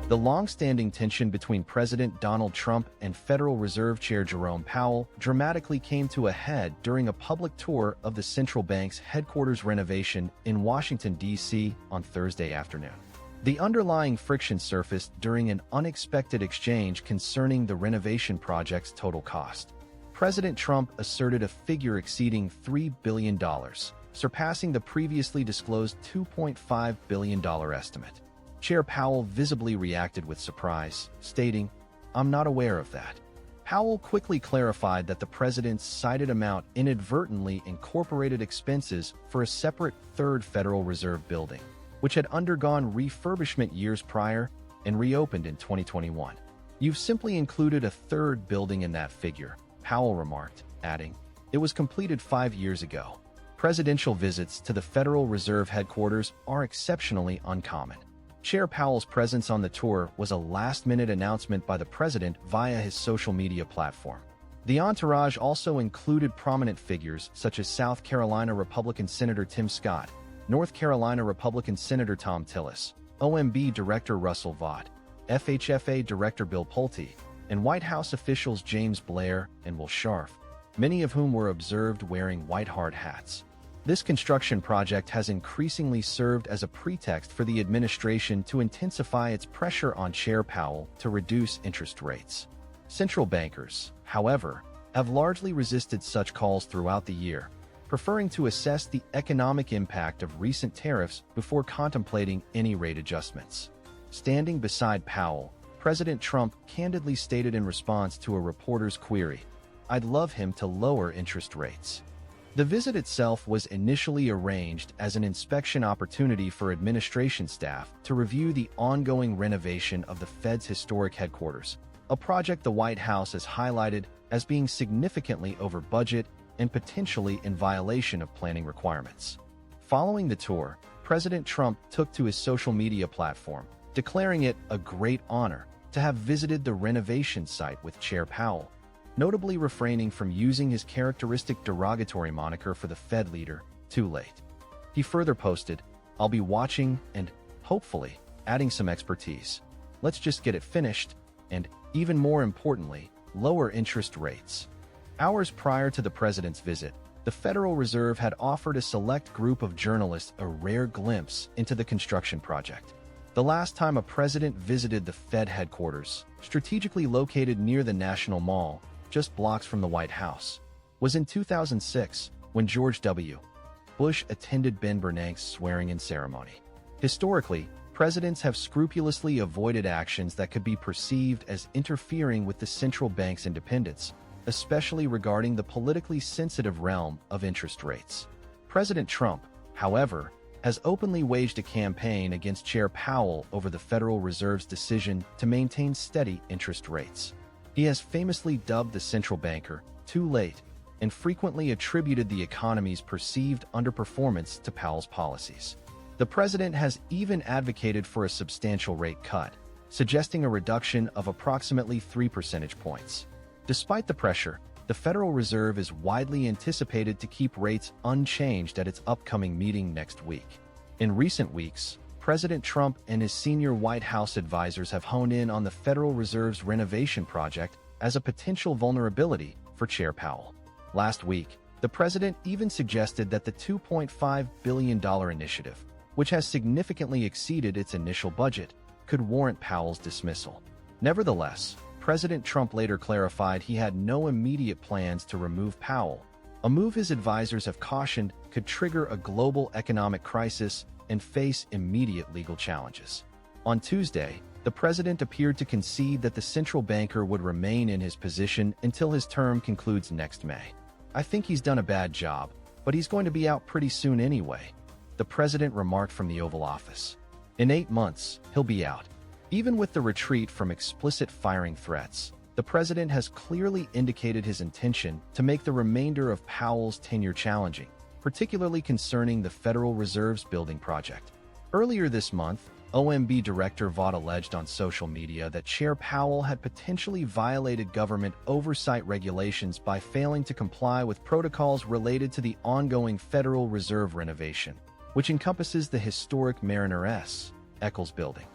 The long-standing tension between President Donald Trump and Federal Reserve Chair Jerome Powell dramatically came to a head during a public tour of the central bank's headquarters renovation in Washington, D.C. on Thursday afternoon. The underlying friction surfaced during an unexpected exchange concerning the renovation project's total cost. President Trump asserted a figure exceeding $3 billion, surpassing the previously disclosed $2.5 billion estimate. Chair Powell visibly reacted with surprise, stating, "I'm not aware of that." Powell quickly clarified that the president's cited amount inadvertently incorporated expenses for a separate third Federal Reserve building, which had undergone refurbishment years prior and reopened in 2021. "You've simply included a third building in that figure," Powell remarked, adding, "It was completed 5 years ago." Presidential visits to the Federal Reserve headquarters are exceptionally uncommon. Chair Powell's presence on the tour was a last-minute announcement by the president via his social media platform. The entourage also included prominent figures such as South Carolina Republican Senator Tim Scott, North Carolina Republican Senator Thom Tillis, OMB Director Russell Vought, FHFA Director Bill Pulte, and White House officials James Blair and Will Scharf, many of whom were observed wearing white hard hats. This construction project has increasingly served as a pretext for the administration to intensify its pressure on Chair Powell to reduce interest rates. Central bankers, however, have largely resisted such calls throughout the year, preferring to assess the economic impact of recent tariffs before contemplating any rate adjustments. Standing beside Powell, President Trump candidly stated in response to a reporter's query, "I'd love him to lower interest rates." The visit itself was initially arranged as an inspection opportunity for administration staff to review the ongoing renovation of the Fed's historic headquarters, a project the White House has highlighted as being significantly over budget and potentially in violation of planning requirements. Following the tour, President Trump took to his social media platform, declaring it a great honor to have visited the renovation site with Chair Powell, notably refraining from using his characteristic derogatory moniker for the Fed leader, "Too late." He further posted, "I'll be watching and, hopefully, adding some expertise. Let's just get it finished, and, even more importantly, lower interest rates." Hours prior to the president's visit, the Federal Reserve had offered a select group of journalists a rare glimpse into the construction project. The last time a president visited the Fed headquarters, strategically located near the National Mall, just blocks from the White House, was in 2006 when George W. Bush attended Ben Bernanke's swearing-in ceremony. Historically, presidents have scrupulously avoided actions that could be perceived as interfering with the central bank's independence, especially regarding the politically sensitive realm of interest rates. President Trump, however, has openly waged a campaign against Chair Powell over the Federal Reserve's decision to maintain steady interest rates. He has famously dubbed the central banker "too late" and frequently attributed the economy's perceived underperformance to Powell's policies. The president has even advocated for a substantial rate cut, suggesting a reduction of approximately 3 percentage points. Despite the pressure, the Federal Reserve is widely anticipated to keep rates unchanged at its upcoming meeting next week. In recent weeks, President Trump and his senior White House advisors have honed in on the Federal Reserve's renovation project as a potential vulnerability for Chair Powell. Last week, the president even suggested that the $2.5 billion initiative, which has significantly exceeded its initial budget, could warrant Powell's dismissal. Nevertheless, President Trump later clarified he had no immediate plans to remove Powell, a move his advisors have cautioned could trigger a global economic crisis and face immediate legal challenges. On Tuesday, the president appeared to concede that the central banker would remain in his position until his term concludes next May. "I think he's done a bad job, but he's going to be out pretty soon anyway," the president remarked from the Oval Office. "In 8 months, he'll be out." Even with the retreat from explicit firing threats, the president has clearly indicated his intention to make the remainder of Powell's tenure challenging, particularly concerning the Federal Reserve's building project. Earlier this month, OMB Director Vought alleged on social media that Chair Powell had potentially violated government oversight regulations by failing to comply with protocols related to the ongoing Federal Reserve renovation, which encompasses the historic Mariner S. Eccles building.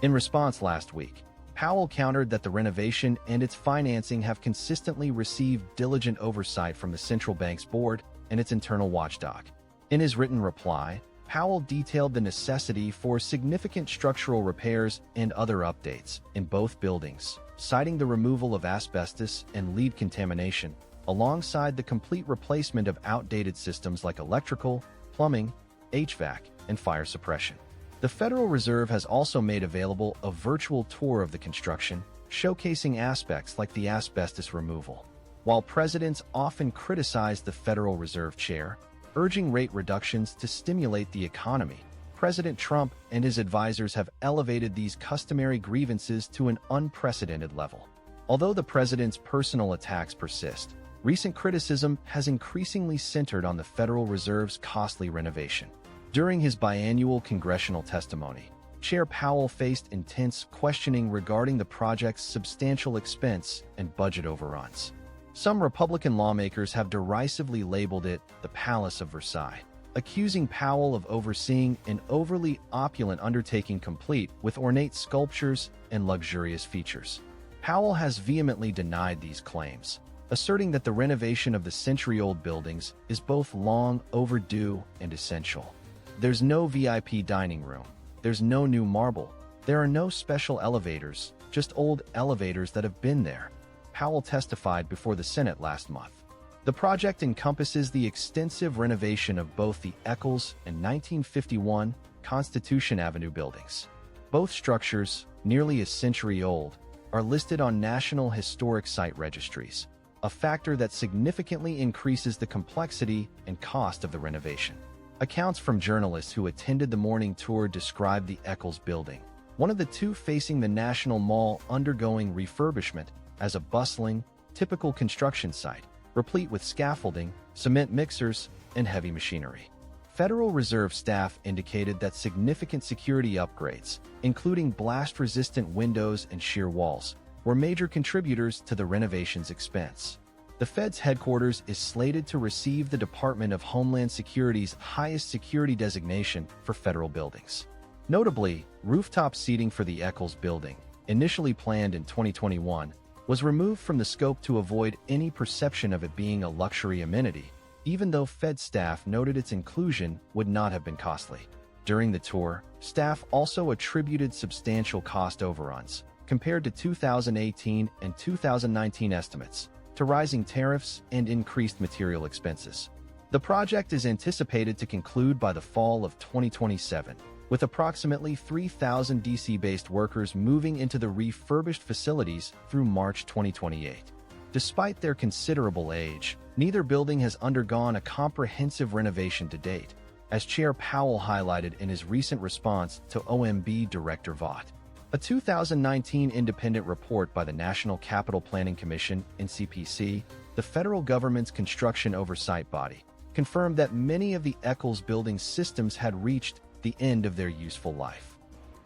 In response last week, Powell countered that the renovation and its financing have consistently received diligent oversight from the central bank's board and its internal watchdog. In his written reply, Powell detailed the necessity for significant structural repairs and other updates in both buildings, citing the removal of asbestos and lead contamination, alongside the complete replacement of outdated systems like electrical, plumbing, HVAC, and fire suppression. The Federal Reserve has also made available a virtual tour of the construction, showcasing aspects like the asbestos removal. While presidents often criticize the Federal Reserve Chair, urging rate reductions to stimulate the economy, President Trump and his advisors have elevated these customary grievances to an unprecedented level. Although the president's personal attacks persist, recent criticism has increasingly centered on the Federal Reserve's costly renovation. During his biannual congressional testimony, Chair Powell faced intense questioning regarding the project's substantial expense and budget overruns. Some Republican lawmakers have derisively labeled it the Palace of Versailles, accusing Powell of overseeing an overly opulent undertaking complete with ornate sculptures and luxurious features. Powell has vehemently denied these claims, asserting that the renovation of the century-old buildings is both long overdue and essential. There's no VIP dining room, there's no new marble, there are no special elevators, just old elevators that have been there, Powell testified before the Senate last month. The project encompasses the extensive renovation of both the Eccles and 1951 Constitution Avenue buildings. Both structures, nearly a century old, are listed on National Historic Site registries, a factor that significantly increases the complexity and cost of the renovation. Accounts from journalists who attended the morning tour described the Eccles building, one of the two facing the National Mall undergoing refurbishment, as a bustling, typical construction site, replete with scaffolding, cement mixers, and heavy machinery. Federal Reserve staff indicated that significant security upgrades, including blast-resistant windows and sheer walls, were major contributors to the renovation's expense. The Fed's headquarters is slated to receive the Department of Homeland Security's highest security designation for federal buildings. Notably, rooftop seating for the Eccles building, initially planned in 2021, was removed from the scope to avoid any perception of it being a luxury amenity, even though Fed staff noted its inclusion would not have been costly. During the tour, staff also attributed substantial cost overruns, compared to 2018 and 2019 estimates, to rising tariffs and increased material expenses. The project is anticipated to conclude by the fall of 2027, with approximately 3,000 DC-based workers moving into the refurbished facilities through March 2028. Despite their considerable age, neither building has undergone a comprehensive renovation to date, as Chair Powell highlighted in his recent response to OMB Director Vought. A 2019 independent report by the National Capital Planning Commission, NCPC, the federal government's construction oversight body, confirmed that many of the Eccles building systems had reached the end of their useful life.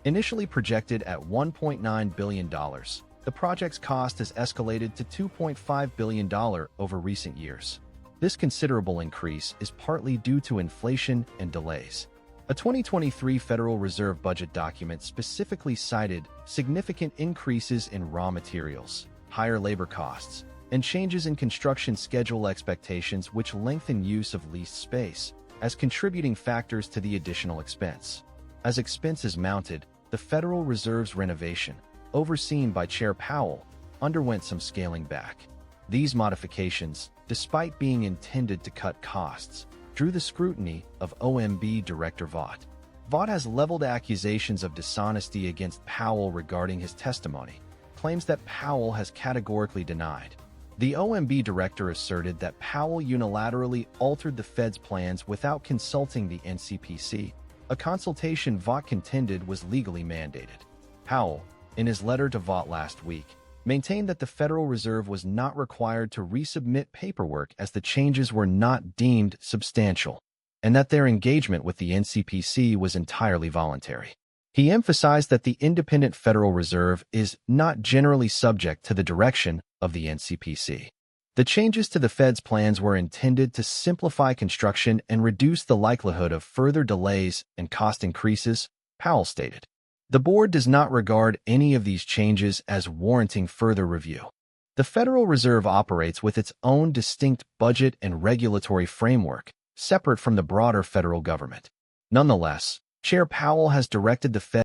Initially projected at $1.9 billion, the project's cost has escalated to $2.5 billion over recent years. This considerable increase is partly due to inflation and delays. A 2023 Federal Reserve budget document specifically cited significant increases in raw materials, higher labor costs, and changes in construction schedule expectations which lengthen use of leased space as contributing factors to the additional expense. As expenses mounted, the Federal Reserve's renovation, overseen by Chair Powell, underwent some scaling back. These modifications, despite being intended to cut costs, drew the scrutiny of OMB Director Vought. Vought has leveled accusations of dishonesty against Powell regarding his testimony, claims that Powell has categorically denied. The OMB director asserted that Powell unilaterally altered the Fed's plans without consulting the NCPC, a consultation Vought contended was legally mandated. Powell, in his letter to Vought last week, maintained that the Federal Reserve was not required to resubmit paperwork as the changes were not deemed substantial, and that their engagement with the NCPC was entirely voluntary. He emphasized that the independent Federal Reserve is not generally subject to the direction of the NCPC. The changes to the Fed's plans were intended to simplify construction and reduce the likelihood of further delays and cost increases, Powell stated. The board does not regard any of these changes as warranting further review. The Federal Reserve operates with its own distinct budget and regulatory framework, separate from the broader federal government. Nonetheless, Chair Powell has directed the Fed